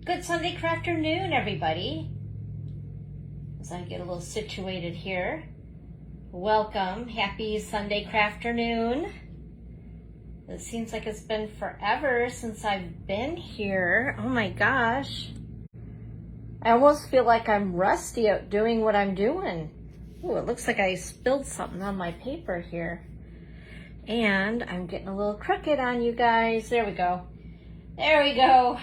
Good Sunday afternoon, everybody. As I get a little situated here. Welcome. Happy Sunday afternoon. It seems like it's been forever since I've been here. Oh my gosh. I almost feel like I'm rusty at doing what I'm doing. Ooh, it looks like I spilled something on my paper here. And I'm getting a little crooked on you guys. There we go. There we go.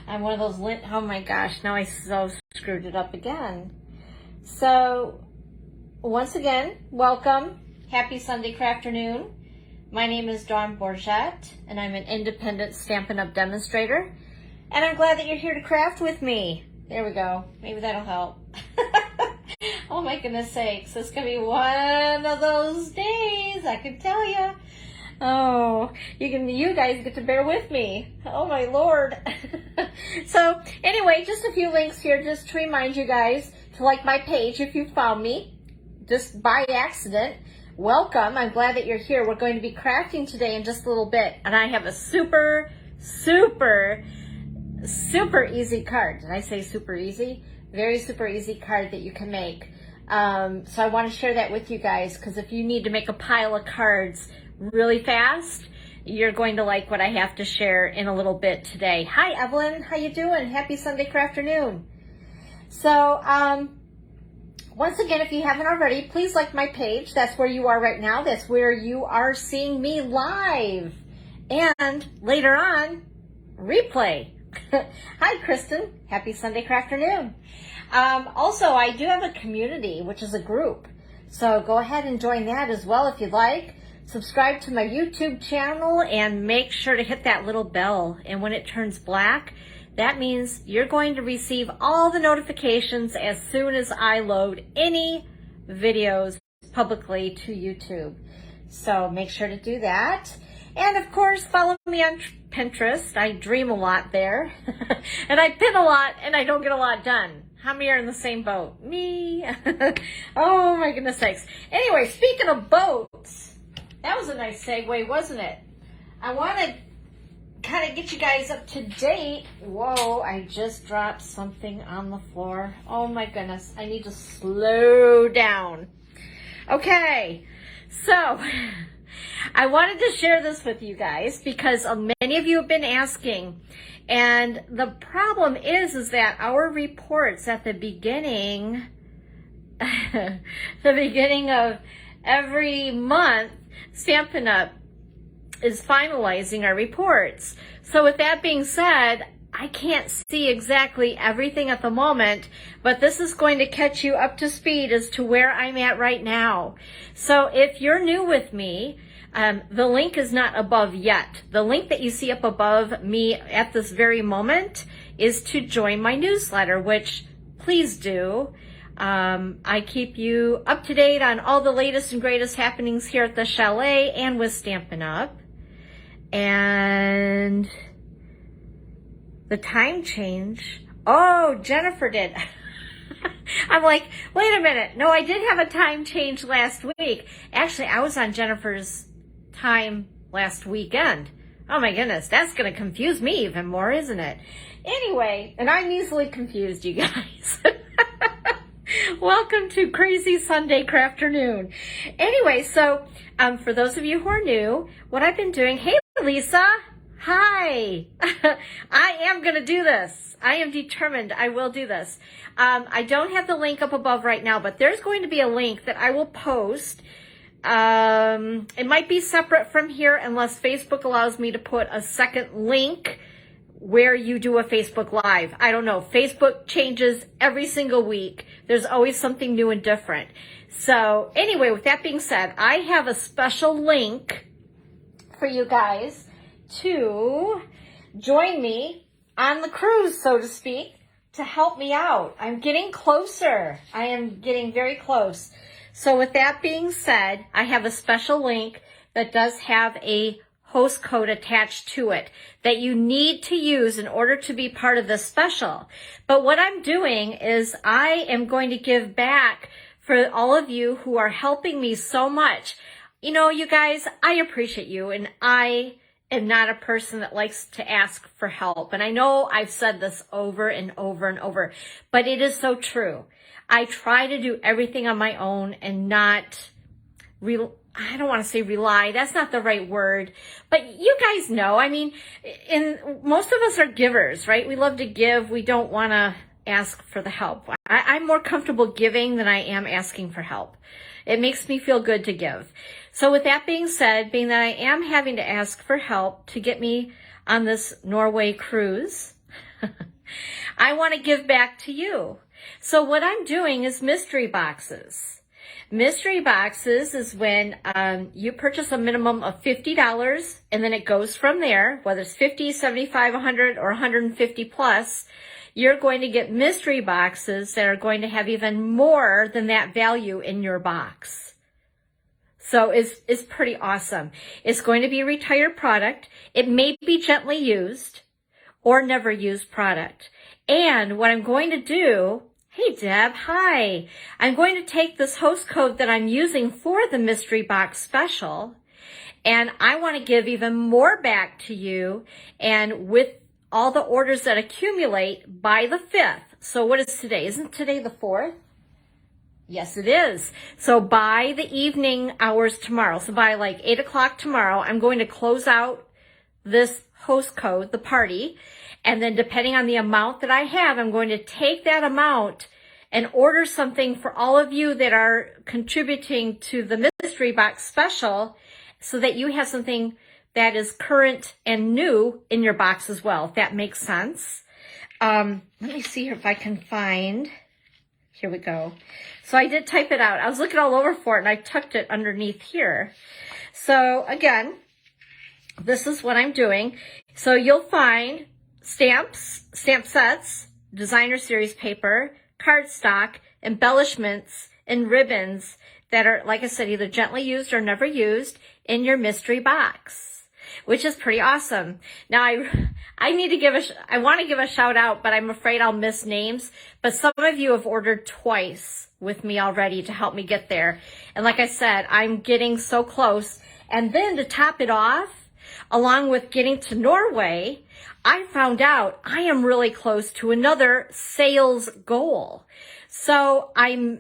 I'm one of those oh my gosh, now I so screwed it up again. So, once again, welcome. Happy Sunday afternoon. My name is Dawn Bourgette, and I'm an independent Stampin' Up! Demonstrator. And I'm glad that you're here to craft with me. There we go. Maybe that'll help. Oh my goodness sakes, it's going to be one of those days, I can tell you. Oh, you guys get to bear with me. Oh my Lord. So anyway, just a few links here just to remind you guys to like my page if you found me just by accident. Welcome. I'm glad that you're here. We're going to be crafting today in just a little bit. And I have a super easy card. Did I say super easy? Very super easy card that you can make. So I want to share that with you guys because if you need to make a pile of cards really fast, you're going to like what I have to share in a little bit today. Hi Evelyn, how you doing? Happy Sunday afternoon. So once again, if you haven't already, please like my page. That's where you are right now. That's where you are seeing me live. And later on, replay. Hi Kristen, happy Sunday afternoon. Also, I do have a community, which is a group. So go ahead and join that as well if you'd like. Subscribe to my YouTube channel and make sure to hit that little bell. And when it turns black, that means you're going to receive all the notifications as soon as I load any videos publicly to YouTube. So make sure to do that. And of course, follow me on Pinterest. I dream a lot there. And I pin a lot and I don't get a lot done. How many are in the same boat? Me. Oh my goodness sakes. Anyway, speaking of boats, that was a nice segue, wasn't it? I want to kind of get you guys up to date. Whoa, I just dropped something on the floor. Oh my goodness, I need to slow down. Okay, so I wanted to share this with you guys because many of you have been asking. And the problem is that our reports at the beginning, the beginning of every month, Stampin' Up! Is finalizing our reports. So with that being said, I can't see exactly everything at the moment, but this is going to catch you up to speed as to where I'm at right now. So if you're new with me, the link is not above yet. The link that you see up above me at this very moment is to join my newsletter, which please do. I keep you up to date on all the latest and greatest happenings here at the Chalet and with Stampin' Up. And the time change. Oh, Jennifer did. I'm like, wait a minute. No, I did have a time change last week. Actually, I was on Jennifer's time last weekend. Oh my goodness, that's going to confuse me even more, isn't it? Anyway, and I'm easily confused, you guys. Welcome to Crazy Sunday afternoon. Anyway, so for those of you who are new, what I've been doing, hey Lisa, hi. I am going to do this. I am determined I will do this. I don't have the link up above right now, but there's going to be a link that I will post. It might be separate from here unless Facebook allows me to put a second link where you do a Facebook Live. I don't know. Facebook changes every single week. There's always something new and different. So anyway, with that being said, I have a special link for you guys to join me on the cruise, so to speak, to help me out. I'm getting closer. I am getting very close. So with that being said, I have a special link that does have a host code attached to it that you need to use in order to be part of this special. But what I'm doing is I am going to give back for all of you who are helping me so much. You know, you guys, I appreciate you, and I am not a person that likes to ask for help. And I know I've said this over and over and over, but it is so true. I try to do everything on my own and not, I don't want to say rely, that's not the right word, but you guys know, I mean, most of us are givers, right? We love to give. We don't want to ask for the help. I'm more comfortable giving than I am asking for help. It makes me feel good to give. So with that being said, being that I am having to ask for help to get me on this Norway cruise, I want to give back to you. So what I'm doing is mystery boxes. Mystery boxes is when you purchase a minimum of $50 and then it goes from there, whether it's 50, 75, 100, or 150 plus, you're going to get mystery boxes that are going to have even more than that value in your box. So it's pretty awesome. It's going to be a retired product. It may be gently used or never used product. And what I'm going to do, hey Deb, hi. I'm going to take this host code that I'm using for the mystery box special, and I want to give even more back to you, and with all the orders that accumulate by the 5th. So what is today? Isn't today the 4th? Yes, it is. So by the evening hours tomorrow, so by like 8 o'clock tomorrow, I'm going to close out this host code, the party. And then depending on the amount that I have, I'm going to take that amount and order something for all of you that are contributing to the mystery box special, so that you have something that is current and new in your box as well, if that makes sense. Let me see here if I can find, here we go. So I did type it out. I was looking all over for it and I tucked it underneath here. So again, this is what I'm doing. So you'll find stamps, stamp sets, designer series paper, cardstock, embellishments, and ribbons that are, like I said, either gently used or never used in your mystery box, which is pretty awesome. Now I need to I want to give a shout out, but I'm afraid I'll miss names. But some of you have ordered twice with me already to help me get there. And like I said, I'm getting so close. And then to top it off, along with getting to Norway, I found out I am really close to another sales goal. So I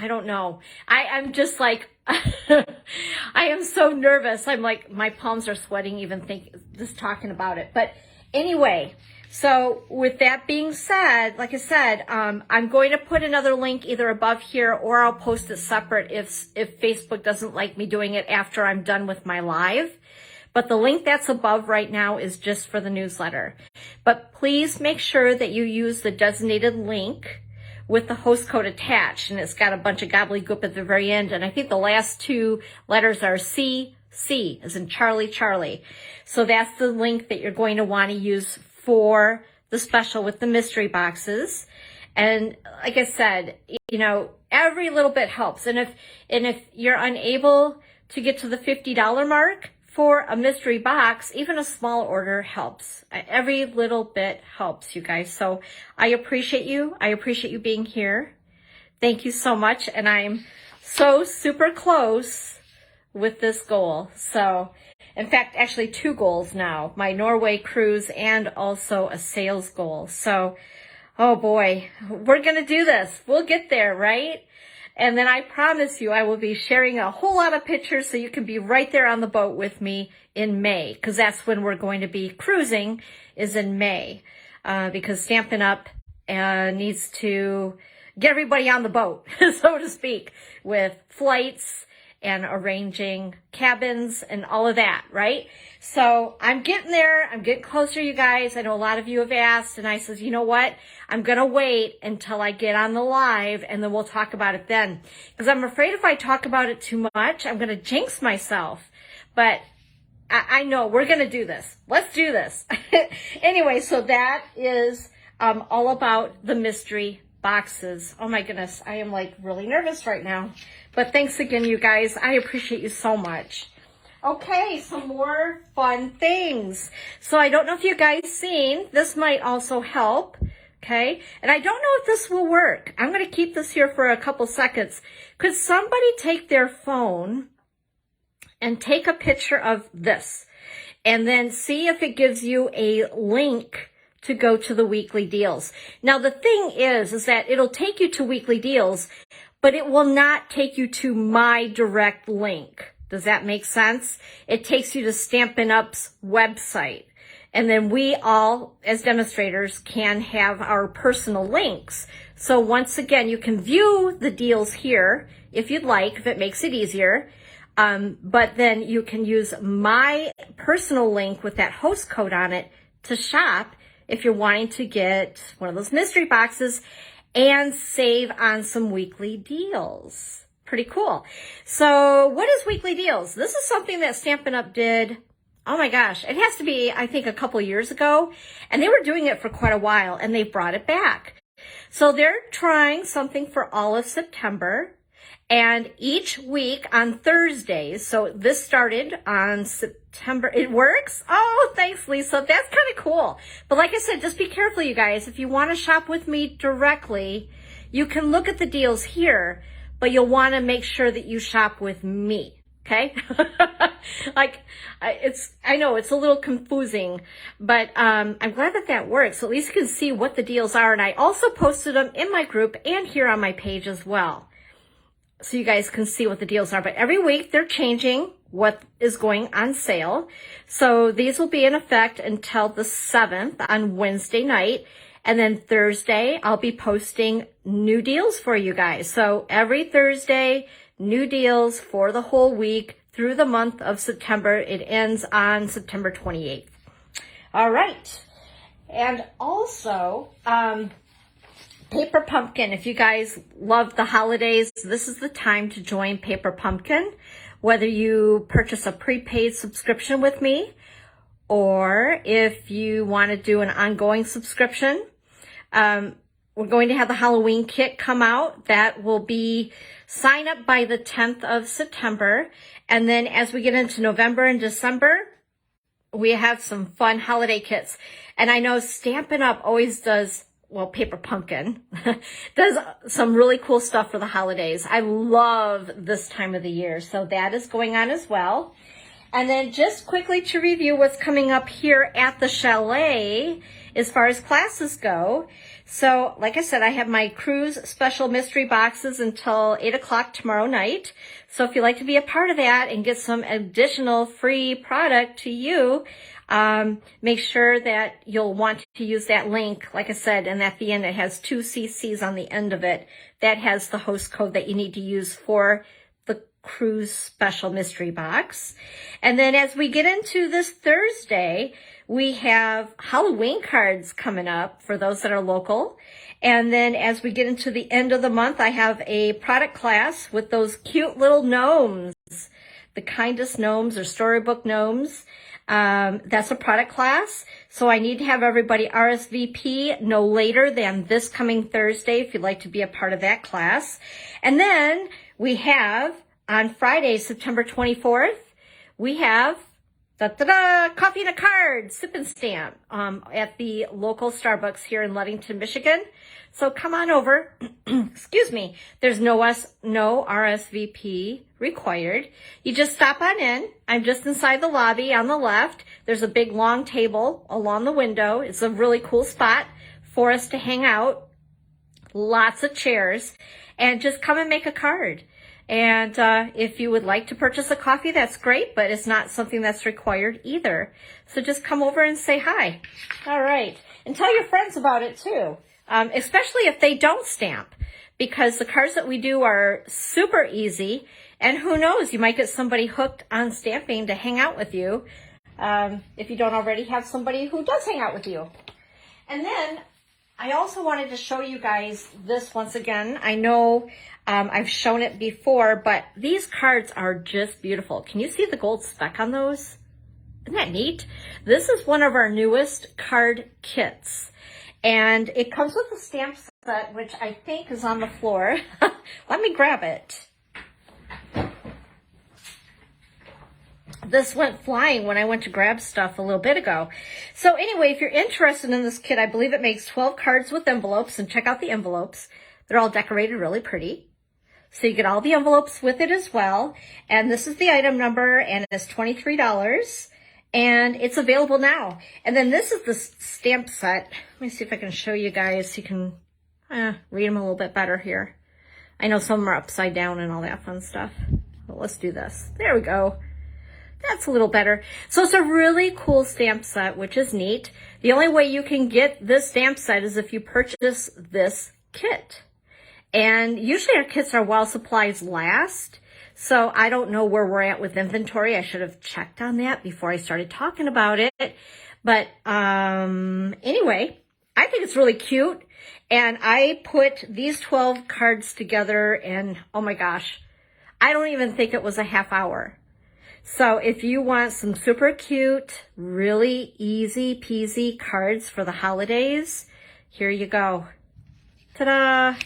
don't know. I'm just like, I am so nervous. I'm like, my palms are sweating even just talking about it. But anyway, so with that being said, like I said, I'm going to put another link either above here or I'll post it separate if Facebook doesn't like me doing it after I'm done with my live. But the link that's above right now is just for the newsletter. But please make sure that you use the designated link with the host code attached, and it's got a bunch of gobbledygook at the very end, and I think the last two letters are CC, as in Charlie, Charlie. So that's the link that you're going to want to use for the special with the mystery boxes. And like I said, you know, every little bit helps. And if you're unable to get to the $50 mark for a mystery box, even a small order helps. Every little bit helps, you guys. So I appreciate you. I appreciate you being here. Thank you so much. And I'm so super close with this goal. So in fact, actually 2 goals now, my Norway cruise and also a sales goal. So, oh boy, we're going to do this. We'll get there, right? And then I promise you I will be sharing a whole lot of pictures so you can be right there on the boat with me in May, because that's when we're going to be cruising, is in May, because Stampin' Up! Needs to get everybody on the boat, so to speak, with flights and arranging cabins and all of that, right? So I'm getting there. I'm getting closer, you guys. I know a lot of you have asked, and I said, you know what? I'm going to wait until I get on the live, and then we'll talk about it then. Because I'm afraid if I talk about it too much, I'm going to jinx myself. But I know we're going to do this. Let's do this. Anyway, so that is all about the mystery boxes. Oh my goodness, I am like really nervous right now. But thanks again, you guys. I appreciate you so much. Okay, some more fun things. So I don't know if you guys seen, this might also help. Okay, and I don't know if this will work. I'm going to keep this here for a couple seconds. Could somebody take their phone and take a picture of this? and then see if it gives you a link to go to the weekly deals. Now, the thing is that it'll take you to weekly deals, but it will not take you to my direct link. Does that make sense? It takes you to Stampin' Up's website. And then we all, as demonstrators, can have our personal links. So once again, you can view the deals here if you'd like, if it makes it easier. But then you can use my personal link with that host code on it to shop if you're wanting to get one of those mystery boxes and save on some weekly deals. Pretty cool. So what is weekly deals? This is something that Stampin' Up did. Oh my gosh, it has to be, I think, a couple years ago. And they were doing it for quite a while, and they've brought it back. So they're trying something for all of September. And each week on Thursdays, so this started on September, it works? Oh, thanks, Lisa. That's kind of cool. But like I said, just be careful, you guys. If you want to shop with me directly, you can look at the deals here, but you'll want to make sure that you shop with me. Okay? I know it's a little confusing, but I'm glad that that works. So at least you can see what the deals are. And I also posted them in my group and here on my page as well, so you guys can see what the deals are. But every week they're changing what is going on sale. So these will be in effect until the 7th on Wednesday night. And then Thursday, I'll be posting new deals for you guys. So every Thursday, new deals for the whole week through the month of September. It ends on September 28th. All right. And also, Paper Pumpkin. If you guys love the holidays, this is the time to join Paper Pumpkin. Whether you purchase a prepaid subscription with me, or if you want to do an ongoing subscription, we're going to have the Halloween kit come out. That will be sign up by the 10th of September. And then as we get into November and December, we have some fun holiday kits. And I know Stampin' Up always does, well, Paper Pumpkin does some really cool stuff for the holidays. I love this time of the year. So that is going on as well. And then just quickly to review what's coming up here at the chalet as far as classes go. So like I said, I have my cruise special mystery boxes until 8 o'clock tomorrow night. So if you'd like to be a part of that and get some additional free product to you, make sure that you'll want to use that link. Like I said, and at the end, it has 2 CCs on the end of it. That has the host code that you need to use for the cruise special mystery box. And then as we get into this Thursday, we have Halloween cards coming up for those that are local. And then as we get into the end of the month, I have a product class with those cute little gnomes, the kindest gnomes or storybook gnomes. That's a product class. So I need to have everybody RSVP no later than this coming Thursday if you'd like to be a part of that class. And then we have on Friday, September 24th, we have coffee and a card, sip and stamp, at the local Starbucks here in Ludington, Michigan. So come on over. Excuse me. There's no RSVP required. You just stop on in. I'm just inside the lobby on the left. There's a big long table along the window. It's a really cool spot for us to hang out. Lots of chairs. And just come and make a card. And if you would like to purchase a coffee, that's great, but it's not something that's required either. So just come over and say hi. All right. And tell your friends about it too, especially if they don't stamp, because the cards that we do are super easy. And who knows, you might get somebody hooked on stamping to hang out with you if you don't already have somebody who does hang out with you. And then I also wanted to show you guys this once again. I know I've shown it before, but these cards are just beautiful. Can you see the gold speck on those? Isn't that neat? This is one of our newest card kits. And it comes with a stamp set, which I think is on the floor. Let me grab it. This went flying when I went to grab stuff a little bit ago. So anyway, if you're interested in this kit, I believe it makes 12 cards with envelopes, and check out the envelopes. They're all decorated really pretty. So you get all the envelopes with it as well. And this is the item number, and it's $23. and it's available now. And then this is the stamp set. Let me see if I can show you guys so you can read them a little bit better here. I know some are upside down and all that fun stuff. Well, let's do this. There we go. That's a little better. So it's a really cool stamp set, which is neat. The only way you can get this stamp set is if you purchase this kit. And usually our kits are while supplies last. So I don't know where we're at with inventory. I should have checked on that before I started talking about it. But anyway, I think it's really cute. And I put these 12 cards together and oh my gosh, I don't even think it was a half hour. So if you want some super cute, really easy peasy cards for the holidays, here you go. Ta-da!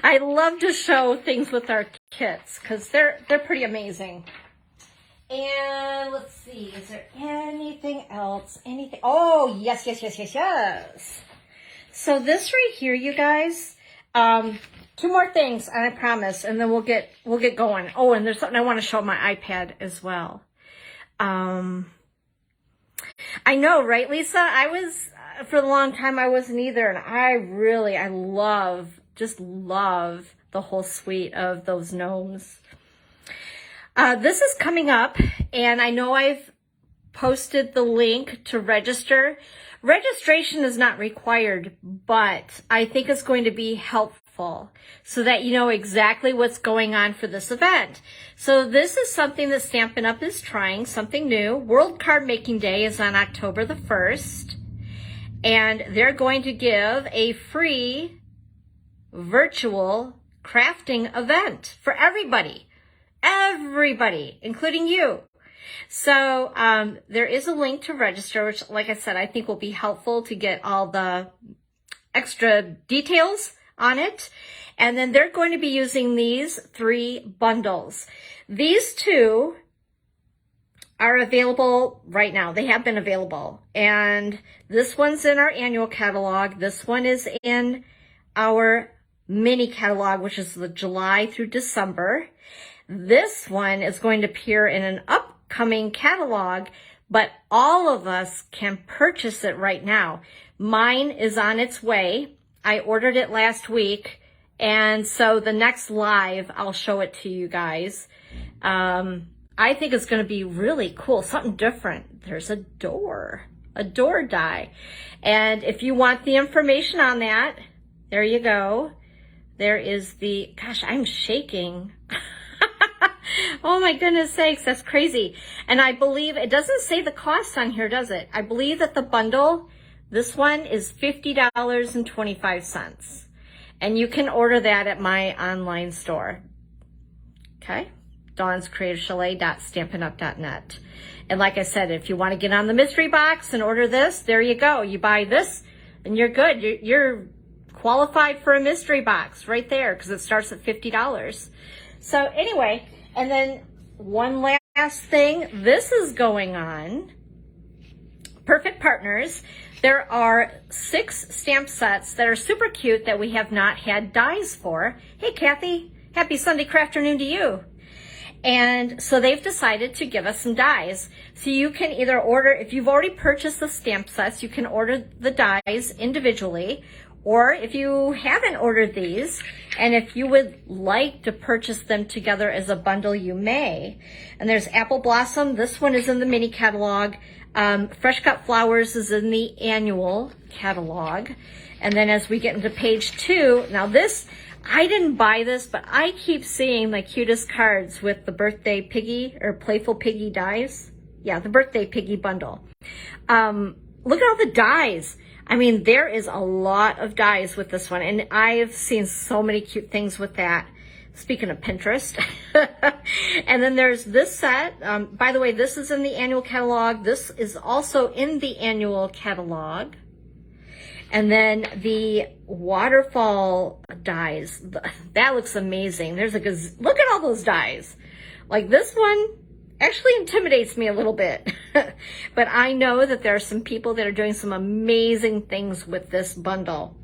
I love to show things with our kits because they're pretty amazing. And let's see, is there anything else? Anything? Oh, yes. So this right here, you guys, 2 more things, and I promise, and then we'll get going. Oh, and there's something I want to show on my iPad as well. I know, right, Lisa? I was, for a long time, I wasn't either, and I just love the whole suite of those gnomes. This is coming up, and I know I've posted the link to register. Registration is not required, but I think it's going to be helpful so that you know exactly what's going on for this event. So this is something that Stampin' Up! Is trying, something new. World Card Making Day is on October the 1st, and they're going to give a free virtual crafting event for everybody, including you. So there is a link to register, which, like I said, I think will be helpful to get all the extra details on it. And then they're going to be using these 3 bundles. These 2 are available right now. They have been available. And this one's in our annual catalog. This one is in our mini catalog, which is the July through December. This one is going to appear in an upcoming catalog, but all of us can purchase it right now. Mine is on its way. I ordered it last week, and so the next live, I'll show it to you guys. I think it's going to be really cool, something different. There's a door die. And if you want the information on that, there you go. There is the, gosh, I'm shaking. Oh my goodness sakes, that's crazy. And I believe, it doesn't say the cost on here, does it? I believe that the bundle, this one is $50.25. And you can order that at my online store. Okay? DawnsCreativeChalet.StampinUp.net. And like I said, if you want to get on the mystery box and order this, there you go. You buy this and you're good. You're qualified for a mystery box right there because it starts at $50. So anyway, and then one last thing, this is going on. Perfect Partners. There are 6 stamp sets that are super cute that we have not had dies for. Hey, Kathy, happy Sunday crafternoon to you. And so they've decided to give us some dies. So you can either order, if you've already purchased the stamp sets, you can order the dies individually. Or if you haven't ordered these, and if you would like to purchase them together as a bundle, you may. And there's Apple Blossom. This one is in the mini catalog. Fresh Cut Flowers is in the annual catalog. And then as we get into page 2, now this, I didn't buy this, but I keep seeing the cutest cards with the birthday piggy or playful piggy dies. Yeah, the birthday piggy bundle. Look at all the dies. I mean, there is a lot of dies with this one, and I've seen so many cute things with that. Speaking of Pinterest. And then there's this set. By the way, this is in the annual catalog. This is also in the annual catalog. And then the waterfall dies. That looks amazing. There's look at all those dies. Like this one actually intimidates me a little bit. But I know that there are some people that are doing some amazing things with this bundle.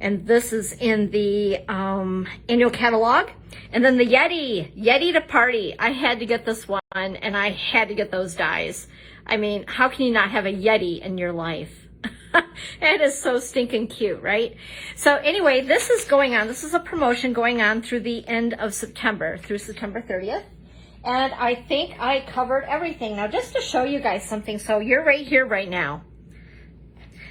And this is in the annual catalog. And then the Yeti to Party. I had to get this one. and I had to get those dies. I mean, how can you not have a Yeti in your life? It is so stinking cute, right? So anyway, this is going on. This is a promotion going on through the end of September, through September 30th. And I think I covered everything. Now, just to show you guys something, so you're right here right now.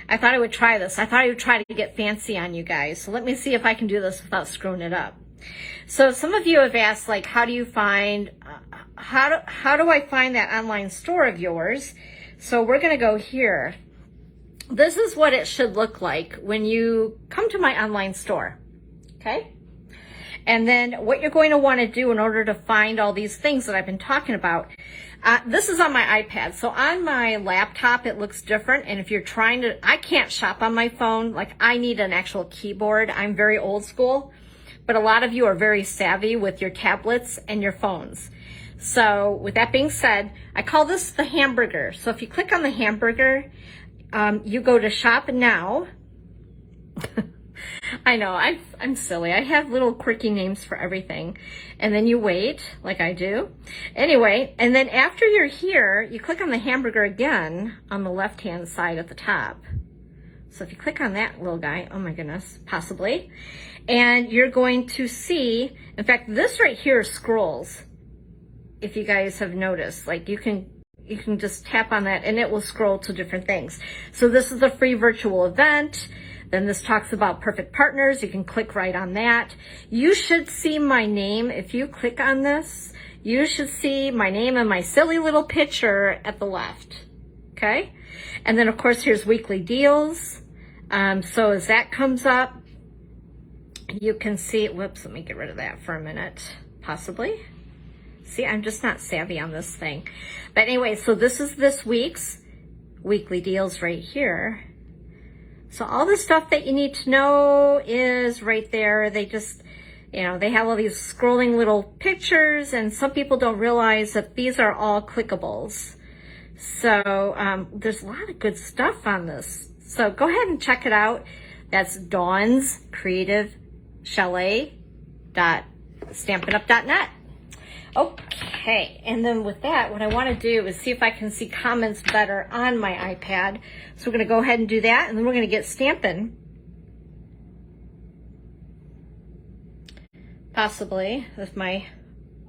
I thought I would try this. I thought I would try to get fancy on you guys. So let me see if I can do this without screwing it up. So some of you have asked, like, how do you find, how do I find that online store of yours? So we're going to go here. This is what it should look like when you come to my online store, okay? And then what you're going to want to do in order to find all these things that I've been talking about, this is on my iPad. So on my laptop, it looks different. And if you're trying to, I can't shop on my phone. Like, I need an actual keyboard. I'm very old school, but a lot of you are very savvy with your tablets and your phones. So with that being said, I call this the hamburger. So if you click on the hamburger, you go to shop now. I know, I'm silly. I have little quirky names for everything. And then you wait, like I do. Anyway, and then after you're here, you click on the hamburger again on the left-hand side at the top. So if you click on that little guy, oh my goodness, possibly. And you're going to see, in fact, this right here scrolls. If you guys have noticed, like you can just tap on that and it will scroll to different things. So this is the free virtual event. Then this talks about perfect partners. You can click right on that. You should see my name. If you click on this, you should see my name and my silly little picture at the left. Okay. And then of course, here's weekly deals. So as that comes up, you can see, whoops, let me get rid of that for a minute, possibly. See, I'm just not savvy on this thing. But anyway, so this is this week's weekly deals right here. So all the stuff that you need to know is right there. They just, you know, they have all these scrolling little pictures, and some people don't realize that these are all clickables. So there's a lot of good stuff on this. So go ahead and check it out. That's Dawn's Creative Chalet.StampinUp.net. Okay, and then with that, what I want to do is see if I can see comments better on my iPad. So we're going to go ahead and do that, and then we're going to get stamping. Possibly, if my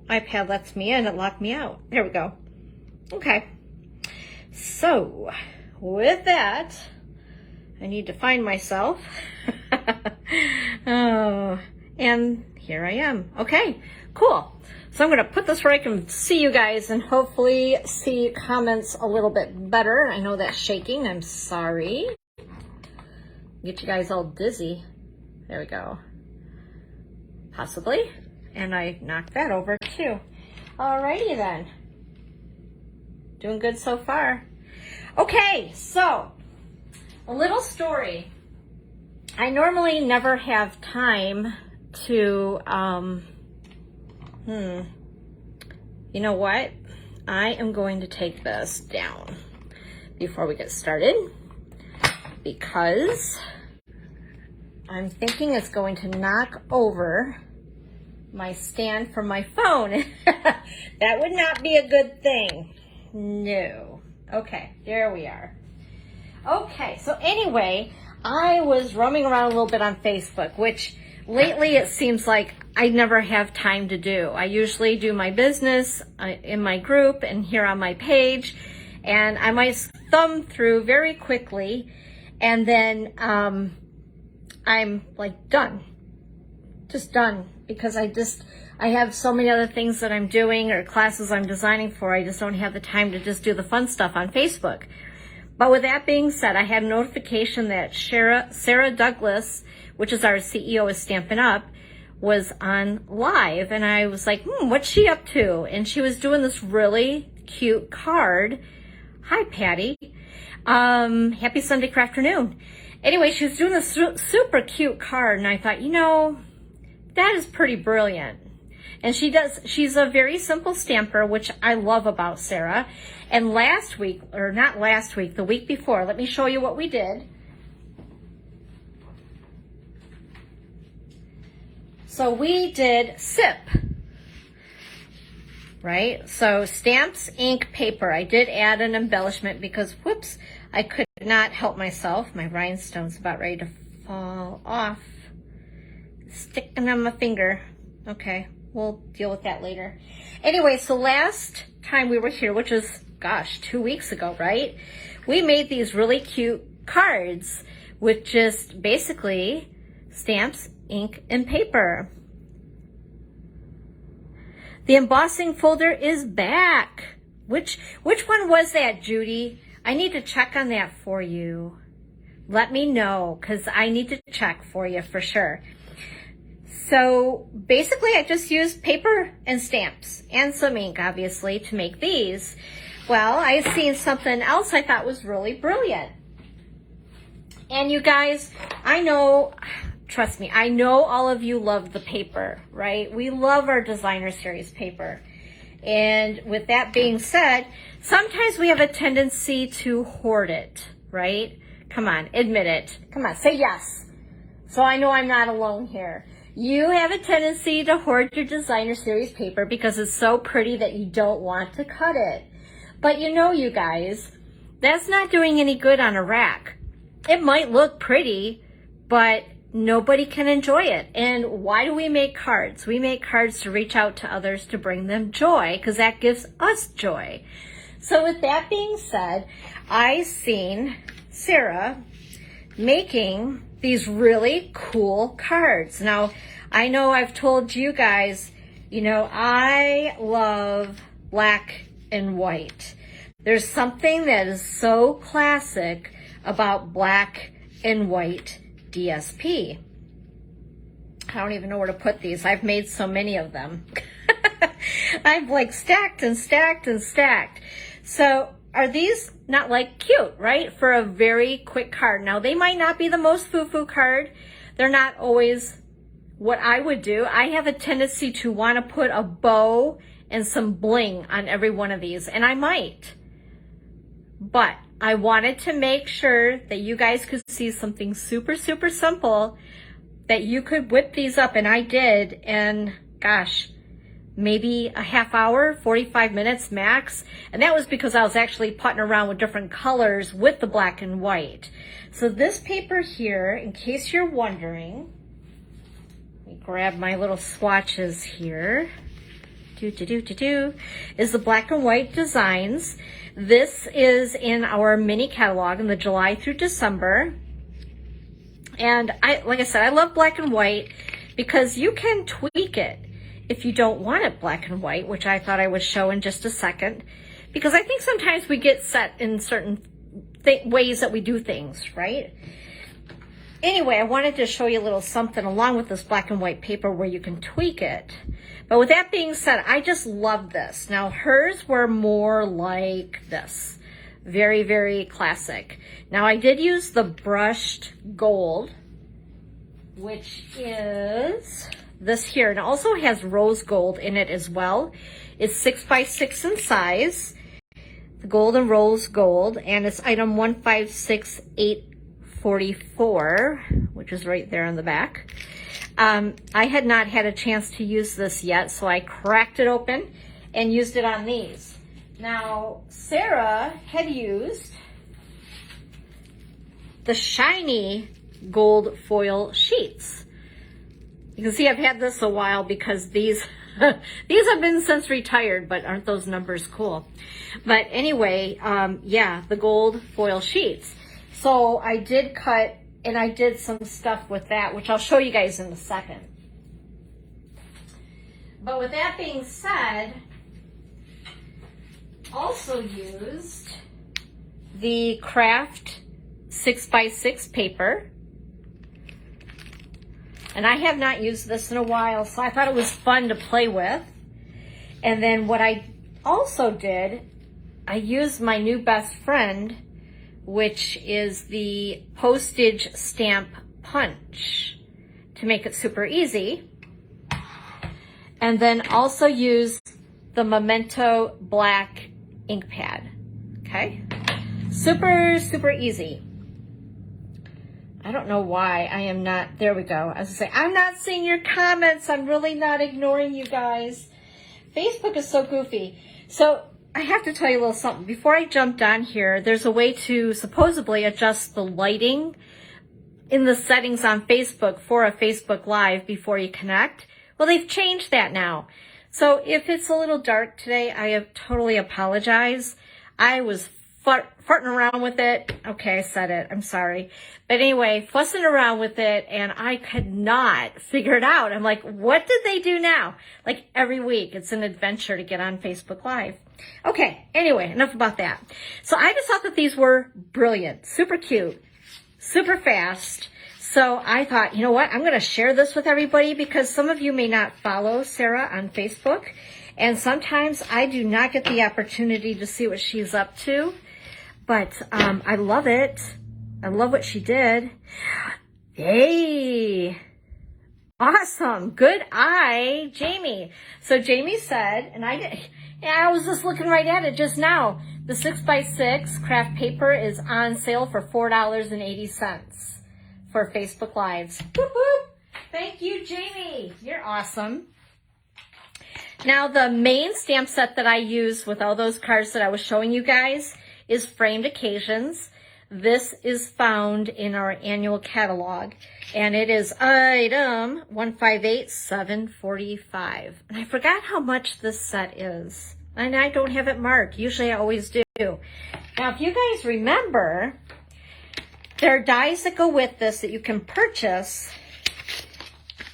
iPad lets me in, it locked me out. There we go. Okay, so with that, I need to find myself. Oh, and here I am. Okay, cool. So I'm going to put this where I can see you guys and hopefully see comments a little bit better. I know that's shaking. I'm sorry. Get you guys all dizzy. There we go. Possibly. And I knocked that over too. Alrighty then. Doing good so far. Okay, so a little story. I normally never have time to, you know what? I am going to take this down before we get started because I'm thinking it's going to knock over my stand for my phone. That would not be a good thing. No. Okay, there we are. Okay, so anyway, I was roaming around a little bit on Facebook, which lately it seems like I never have time to do. I usually do my business in my group and here on my page, and I might thumb through very quickly, and then I'm like done. Just done, because I have so many other things that I'm doing or classes I'm designing for. I just don't have the time to just do the fun stuff on Facebook. But with that being said, I had a notification that Sarah Douglas, which is our CEO of Stampin' Up, was on live, and I was like, what's she up to? And she was doing this really cute card. Hi, Patty. Happy Sunday afternoon. Anyway, she was doing this super cute card, and I thought, you know, that is pretty brilliant. And she's a very simple stamper, which I love about Sarah. And last week, or not last week, the week before, let me show you what we did. So we did SIP. right? So stamps, ink, paper. I did add an embellishment because, whoops, I could not help myself. My rhinestone's about ready to fall off. Sticking on my finger. Okay, we'll deal with that later. Anyway, so last time we were here, which was, gosh, 2 weeks ago, right? We made these really cute cards with just basically stamps, ink, and paper. The embossing folder is back. Which one was that, Judy? I need to check on that for you. Let me know, because I need to check for you for sure. So basically I just used paper and stamps and some ink, obviously, to make these. Well, I seen something else I thought was really brilliant. And you guys, I know, trust me, I know all of you love the paper, right? We love our designer series paper. And with that being said, sometimes we have a tendency to hoard it, right? Come on, admit it. Come on, say yes. So I know I'm not alone here. You have a tendency to hoard your designer series paper because it's so pretty that you don't want to cut it. But you know, you guys, that's not doing any good on a rack. It might look pretty, but nobody can enjoy it. And why do we make cards? We make cards to reach out to others to bring them joy, because that gives us joy. So with that being said, I seen Sarah making these really cool cards. Now, I know I've told you guys, you know, I love black and white. There's something that is so classic about black and white DSP. I don't even know where to put these. I've made so many of them. I've like stacked and stacked and stacked. So are these not like cute, right? For a very quick card. Now they might not be the most foo-foo card. They're not always what I would do. I have a tendency to want to put a bow and some bling on every one of these, and I might. But I wanted to make sure that you guys could see something super, super simple that you could whip these up, and I did, and gosh, maybe a half hour, 45 minutes max. And that was because I was actually putting around with different colors with the black and white. So this paper here, in case you're wondering, let me grab my little swatches here. Is the black and white designs. This is in our mini catalog in the July through December. And like I said, I love black and white because you can tweak it if you don't want it black and white, which I thought I would show in just a second, because I think sometimes we get set in certain ways that we do things, right? Anyway, I wanted to show you a little something along with this black and white paper where you can tweak it. But with that being said, I just love this. Now hers were more like this. Very, very classic. Now I did use the brushed gold, which is this here. And it also has rose gold in it as well. It's 6 by 6 in size. The gold and rose gold. And it's item 156844, which is right there on the back. I had not had a chance to use this yet, so I cracked it open and used it on these. Now, Sarah had used the shiny gold foil sheets. You can see I've had this a while because these these have been since retired, but aren't those numbers cool? But anyway, yeah, the gold foil sheets. So I did cut and I did some stuff with that, which I'll show you guys in a second. But with that being said, also used the craft 6 by 6 paper. And I have not used this in a while, so I thought it was fun to play with. And then what I also did, I used my new best friend, which is the postage stamp punch, to make it super easy. And then also use the Memento black ink pad. Okay, super, super easy. I don't know why I am not, there we go. As I say, I'm not seeing your comments. I'm really not ignoring you guys. Facebook is so goofy. So I have to tell you a little something. Before I jumped on here, there's a way to supposedly adjust the lighting in the settings on Facebook for a Facebook Live before you connect. Well, they've changed that now. So if it's a little dark today, I have totally apologize. I was farting around with it. Okay, I said it. I'm sorry. But anyway, fussing around with it, and I could not figure it out. I'm like, what did they do now? Like every week, it's an adventure to get on Facebook Live. Okay, anyway, enough about that. So I just thought that these were brilliant, super cute, super fast. So I thought, you know what? I'm going to share this with everybody because some of you may not follow Sarah on Facebook. And sometimes I do not get the opportunity to see what she's up to. But I love it. I love what she did. Hey, awesome. Good eye, Jamie. So Jamie said, and I was just looking right at it just now. The 6x6 craft paper is on sale for $4.80 for Facebook Lives. Whoop, whoop. Thank you, Jamie. You're awesome. Now, the main stamp set that I use with all those cards that I was showing you guys is Framed Occasions. This is found in our annual catalog, and it is item 158745. And I forgot how much this set is, and I don't have it marked. Usually I always do. Now, if you guys remember, there are dies that go with this that you can purchase.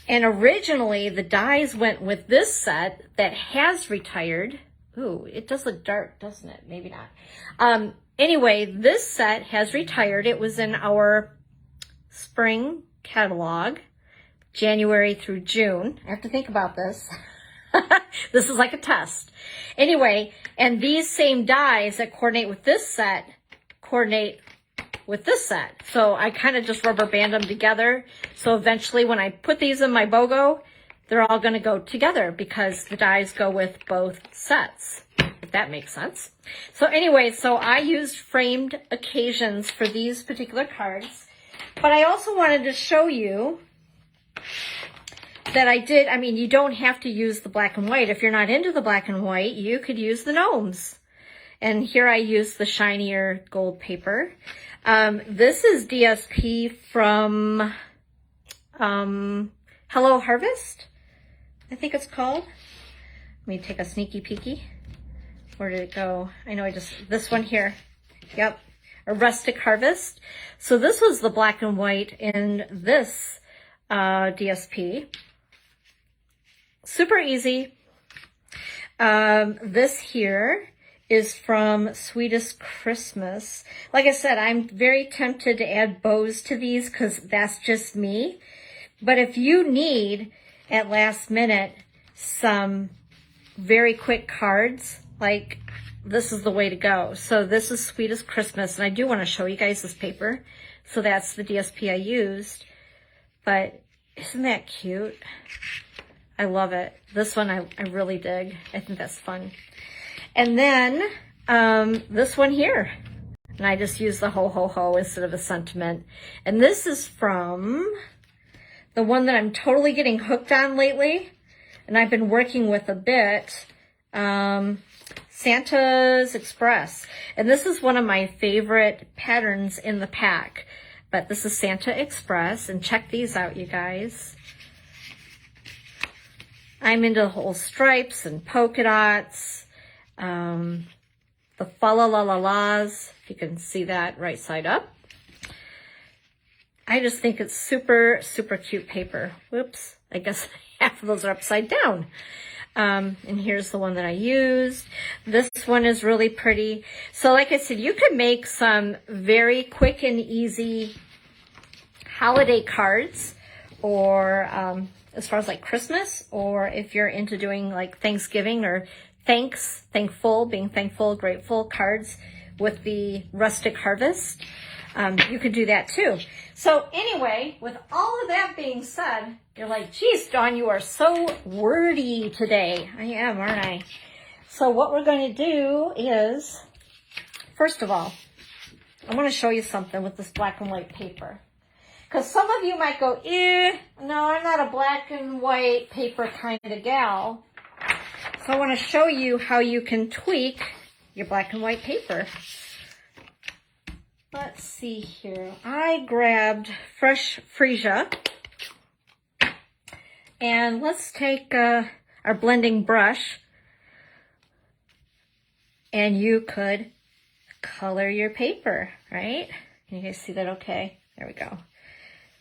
And originally, the dies went with this set that has retired. Ooh, it does look dark, doesn't it? Maybe not. Anyway, this set has retired. It was in our spring catalog, January through June. I have to think about this. This is like a test. Anyway, and these same dies that coordinate with this set coordinate with this set. So I kind of just rubber band them together. So eventually when I put these in my BOGO, they're all going to go together because the dies go with both sets, if that makes sense. So anyway, so I used Framed Occasions for these particular cards. But I also wanted to show you that I mean, you don't have to use the black and white. If you're not into the black and white, you could use the gnomes. And here I use the shinier gold paper. This is DSP from Hello Harvest, I think it's called. Let me take a sneaky peeky. Where did it go? I know this one here. Yep, a Rustic Harvest. So this was the black and white in this DSP. Super easy. This here is from Sweetest Christmas. Like I said, I'm very tempted to add bows to these because that's just me. But if you need, at last minute, some very quick cards, like this is the way to go. So this is Sweetest Christmas, and I do want to show you guys this paper. So that's the DSP I used. But isn't that cute? I love it. This one I really dig. I think that's fun. And then this one here. And I just use the ho, ho, ho instead of a sentiment. And this is from the one that I'm totally getting hooked on lately. And I've been working with a bit. Santa's Express. And this is one of my favorite patterns in the pack. But this is Santa Express. And check these out, you guys. I'm into the whole stripes and polka dots. The fa la la la las, if you can see that right side up. I just think it's super, super cute paper. Whoops, I guess half of those are upside down. And here's the one that I used. This one is really pretty. So like I said, you could make some very quick and easy holiday cards, or as far as like Christmas, or if you're into doing like Thanksgiving or thankful, being thankful, grateful cards with the Rustic Harvest. You could do that too. So anyway, with all of that being said, you're like, geez, Dawn, you are so wordy today. I am, aren't I? So what we're going to do is, first of all, I want to show you something with this black and white paper. Because some of you might go, no, I'm not a black and white paper kind of gal. So I want to show you how you can tweak your black and white paper. Let's see here. I grabbed fresh freesia. And let's take our blending brush. And you could color your paper, right? Can you guys see that okay? There we go.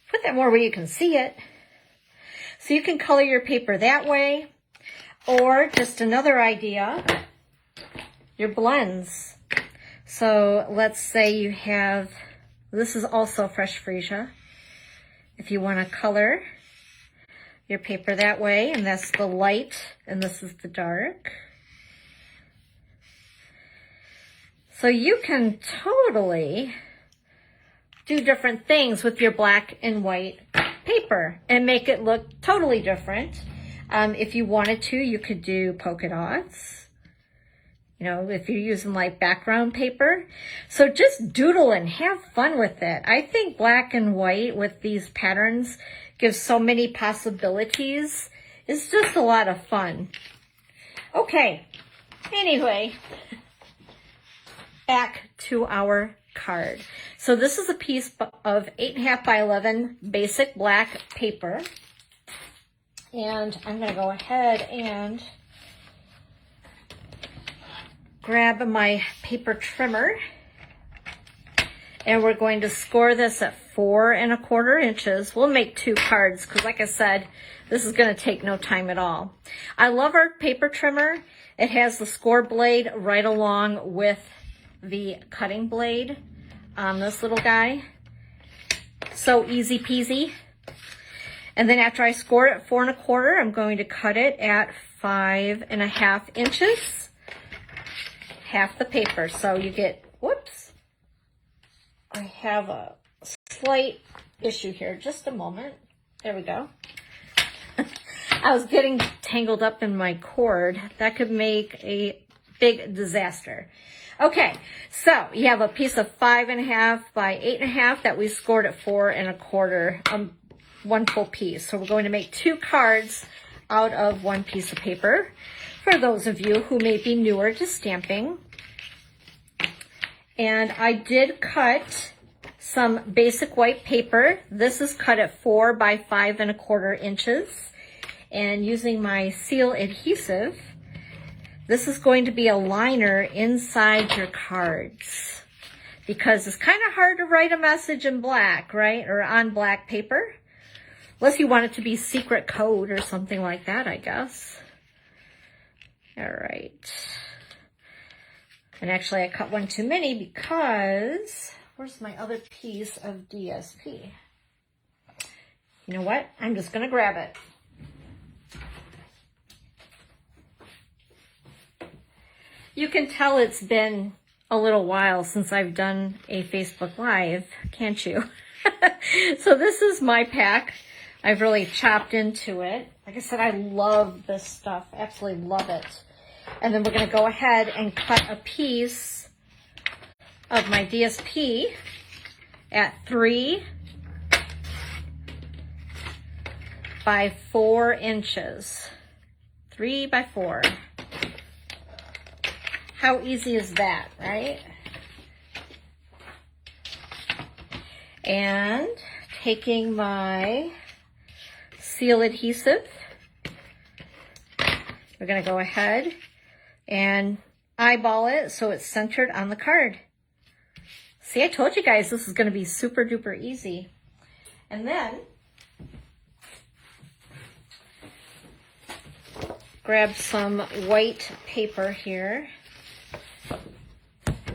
Put that more where you can see it. So you can color your paper that way. Or just another idea, your blends. So let's say you have, this is also fresh freesia. If you want to color your paper that way, and that's the light, and this is the dark. So you can totally do different things with your black and white paper and make it look totally different. If you wanted to, you could do polka dots, you know, if you're using like background paper. So just doodle and have fun with it. I think black and white with these patterns gives so many possibilities. It's just a lot of fun. Okay, anyway, back to our card. So this is a piece of 8.5 by 11 basic black paper. And I'm going to go ahead and grab my paper trimmer. And we're going to score this at 4 1/4 inches. We'll make 2 cards because, like I said, this is going to take no time at all. I love our paper trimmer. It has the score blade right along with the cutting blade on this little guy. So easy peasy. And then after I score it at 4 1/4, I'm going to cut it at 5 1/2 inches, half the paper. So you get, whoops, I have a slight issue here. Just a moment. There we go. I was getting tangled up in my cord. That could make a big disaster. Okay, so you have a piece of 5 1/2 by 8 1/2 that we scored at 4 1/4. One full piece. So we're going to make 2 cards out of 1 piece of paper for those of you who may be newer to stamping. And I did cut some basic white paper. This is cut at 4 by 5 1/4 inches. And using my seal adhesive, this is going to be a liner inside your cards because it's kind of hard to write a message in black, right? Or on black paper. Unless you want it to be secret code or something like that, I guess. All right. And actually, I cut one too many because, where's my other piece of DSP? You know what? I'm just going to grab it. You can tell it's been a little while since I've done a Facebook Live, can't you? So this is my pack. I've really chopped into it. Like I said, I love this stuff. Absolutely love it. And then we're going to go ahead and cut a piece of my DSP at 3 by 4 inches. 3 by 4. How easy is that, right? And taking my seal adhesive, we're going to go ahead and eyeball it so it's centered on the card. See, I told you guys this is going to be super duper easy. And then grab some white paper here.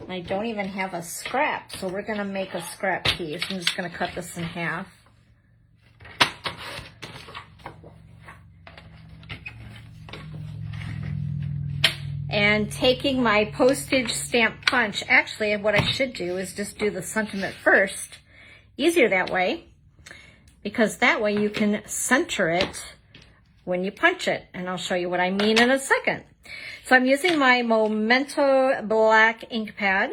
I don't even have a scrap, so we're going to make a scrap piece. I'm just going to cut this in half. And taking my postage stamp punch, actually what I should do is just do the sentiment first. Easier that way, because that way you can center it when you punch it. And I'll show you what I mean in a second. So I'm using my Memento black ink pad.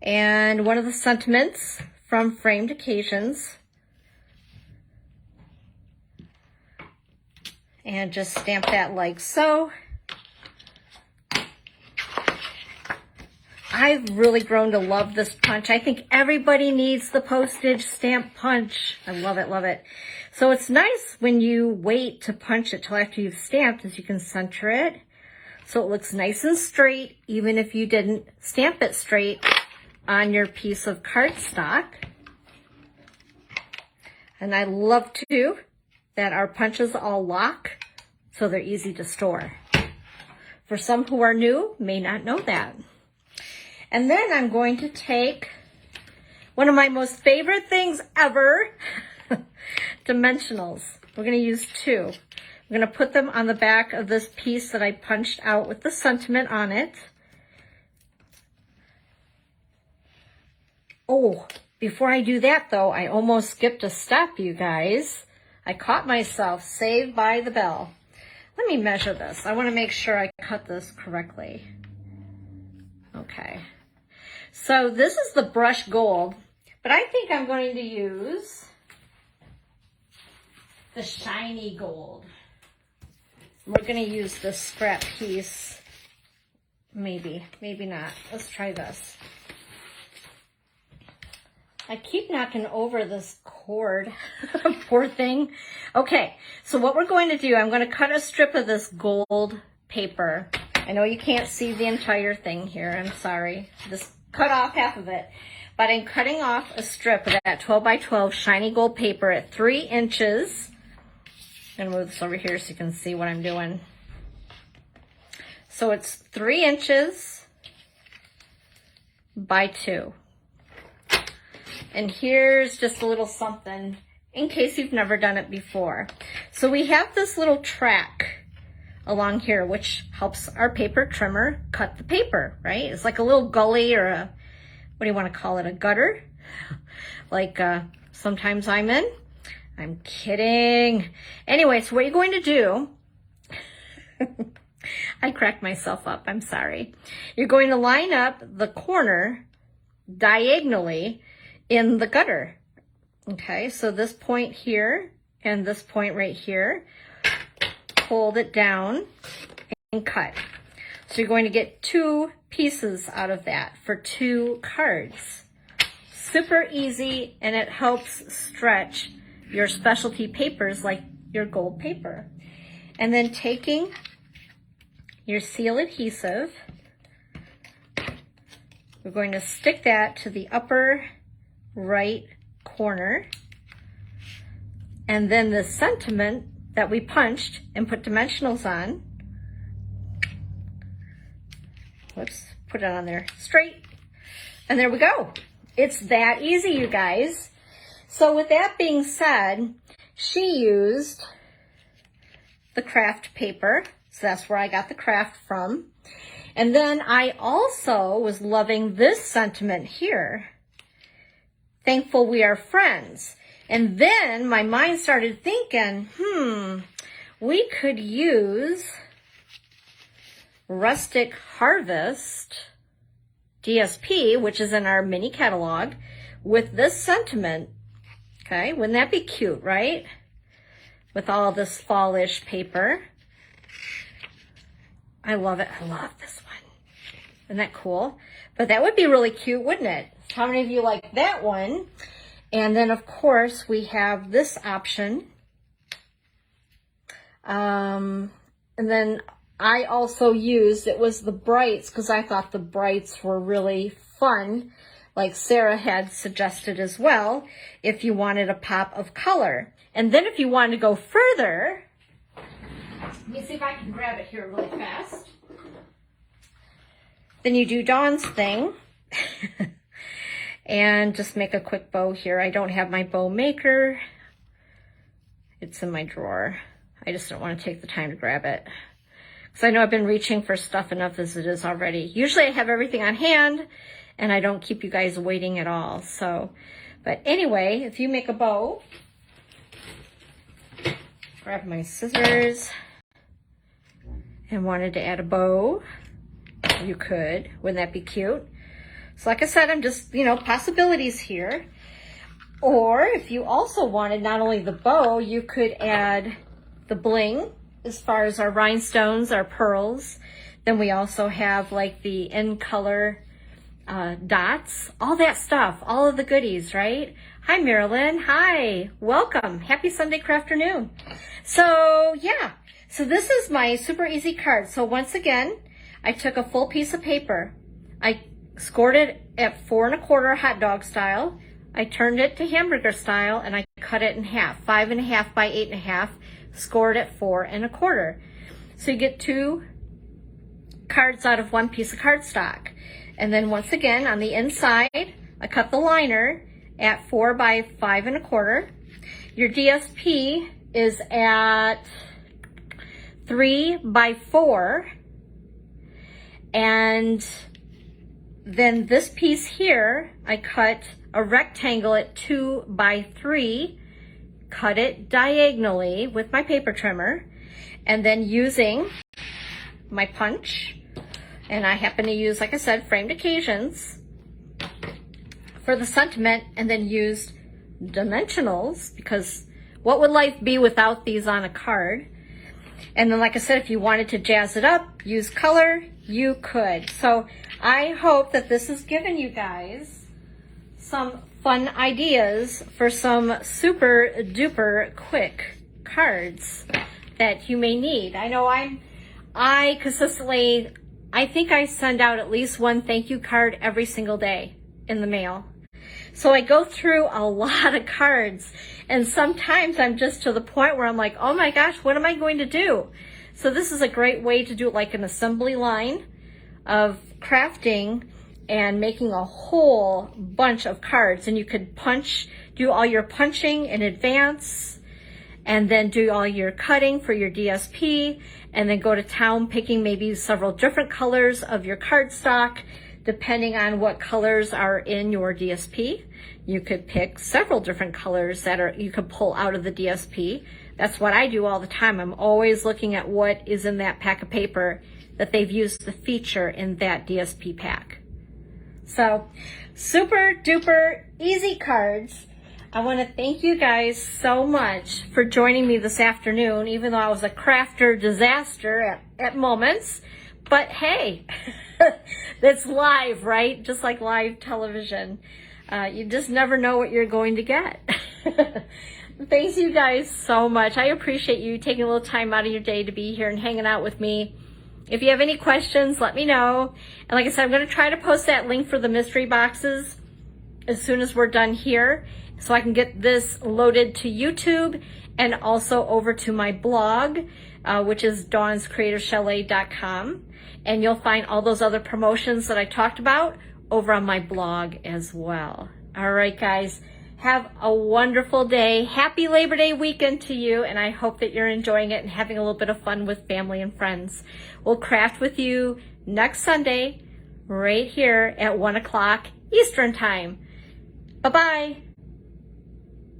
And one of the sentiments from Framed Occasions. And just stamp that like so. I've really grown to love this punch. I think everybody needs the postage stamp punch. I love it, love it. So it's nice when you wait to punch it till after you've stamped, as you can center it. So it looks nice and straight, even if you didn't stamp it straight on your piece of cardstock. And I love too that our punches all lock, so they're easy to store. For some who are new, may not know that. And then I'm going to take one of my most favorite things ever, dimensionals. We're going to use 2. I'm going to put them on the back of this piece that I punched out with the sentiment on it. Oh, before I do that though, I almost skipped a step, you guys. I caught myself, saved by the bell. Let me measure this. I want to make sure I cut this correctly. Okay. So this is the brushed gold, but I think I'm going to use the shiny gold. We're going to use this scrap piece. Maybe, maybe not. Let's try this. I keep knocking over this cord. Poor thing. Okay, so what we're going to do, I'm going to cut a strip of this gold paper. I know you can't see the entire thing here. I'm sorry. Just cut off half of it. But I'm cutting off a strip of that 12 by 12 shiny gold paper at 3 inches. I'm going to move this over here so you can see what I'm doing. So it's 3 inches by 2. And here's just a little something in case you've never done it before. So we have this little track along here, which helps our paper trimmer cut the paper, right? It's like a little gully or a, what do you want to call it, a gutter? Like sometimes I'm in. I'm kidding. Anyway, so what you're going to do, I cracked myself up, I'm sorry. You're going to line up the corner diagonally in the gutter. Okay, so this point here and this point right here, hold it down and cut. So you're going to get 2 pieces out of that for 2 cards. Super easy, and it helps stretch your specialty papers like your gold paper. And then taking your seal adhesive, we're going to stick that to the upper right corner, and then the sentiment that we punched and put dimensionals on, whoops, put it on there straight, and there we go. It's that easy, you guys. So with that being said, she used the craft paper, so that's where I got the craft from. And then I also was loving this sentiment here, thankful we are friends. And then my mind started thinking, we could use Rustic Harvest DSP, which is in our mini catalog, with this sentiment. Okay, wouldn't that be cute, right? With all this fallish paper. I love it. I love this one. Isn't that cool? But that would be really cute, wouldn't it? How many of you like that one? And then, of course, we have this option. And then I also used, it was the brights, because I thought the brights were really fun, like Sarah had suggested as well, if you wanted a pop of color. And then if you wanted to go further, let me see if I can grab it here really fast. Then you do Dawn's thing. And just make a quick bow here. I don't have my bow maker. It's in my drawer. I just don't want to take the time to grab it, because I know I've been reaching for stuff enough as it is already. Usually I have everything on hand and I don't keep you guys waiting at all. So, but anyway, if you make a bow, grab my scissors and wanted to add a bow, you could. Wouldn't that be cute? So like I said, I'm just, possibilities here. Or if you also wanted not only the bow, you could add the bling as far as our rhinestones, our pearls. Then we also have like the in color dots, all that stuff, all of the goodies, right? Hi, Marilyn. Hi, welcome. Happy Sunday afternoon. So yeah, so this is my super easy card. So once again, I took a full piece of paper. I scored it at 4 1/4 hot dog style. I turned it to hamburger style and I cut it in half, 5 1/2 by 8 1/2, scored at 4 1/4. So you get 2 cards out of 1 piece of cardstock. And then once again, on the inside, I cut the liner at 4 by 5 1/4. Your DSP is at 3 by 4. And then this piece here, I cut a rectangle at 2 by 3, cut it diagonally with my paper trimmer, and then using my punch, and I happen to use, like I said, framed occasions for the sentiment, and then used dimensionals, because what would life be without these on a card? And then, like I said, if you wanted to jazz it up, use color, you could. So I hope that this has given you guys some fun ideas for some super duper quick cards that you may need. I know I consistently, I think I send out at least 1 thank you card every single day in the mail. So I go through a lot of cards, and sometimes I'm just to the point where I'm like, oh my gosh, what am I going to do? So this is a great way to do it, like an assembly line of crafting and making a whole bunch of cards. And you could do all your punching in advance, and then do all your cutting for your DSP, and then go to town picking maybe several different colors of your cardstock, depending on what colors are in your DSP. You could pick several different colors that you could pull out of the DSP. That's what I do all the time. I'm always looking at what is in that pack of paper that they've used the feature in that DSP pack. So super duper easy cards. I want to thank you guys so much for joining me this afternoon, even though I was a crafter disaster at moments. But hey, it's live, right? Just like live television. You just never know what you're going to get. Thanks you guys so much. I appreciate you taking a little time out of your day to be here and hanging out with me. If you have any questions, let me know. And like I said, I'm going to try to post that link for the mystery boxes as soon as we're done here, so I can get this loaded to YouTube and also over to my blog, which is dawnscreativechalet.com. And you'll find all those other promotions that I talked about over on my blog as well. All right, guys, have a wonderful day. Happy Labor Day weekend to you, and I hope that you're enjoying it and having a little bit of fun with family and friends. We'll craft with you next Sunday right here at 1 o'clock Eastern Time. Bye-bye.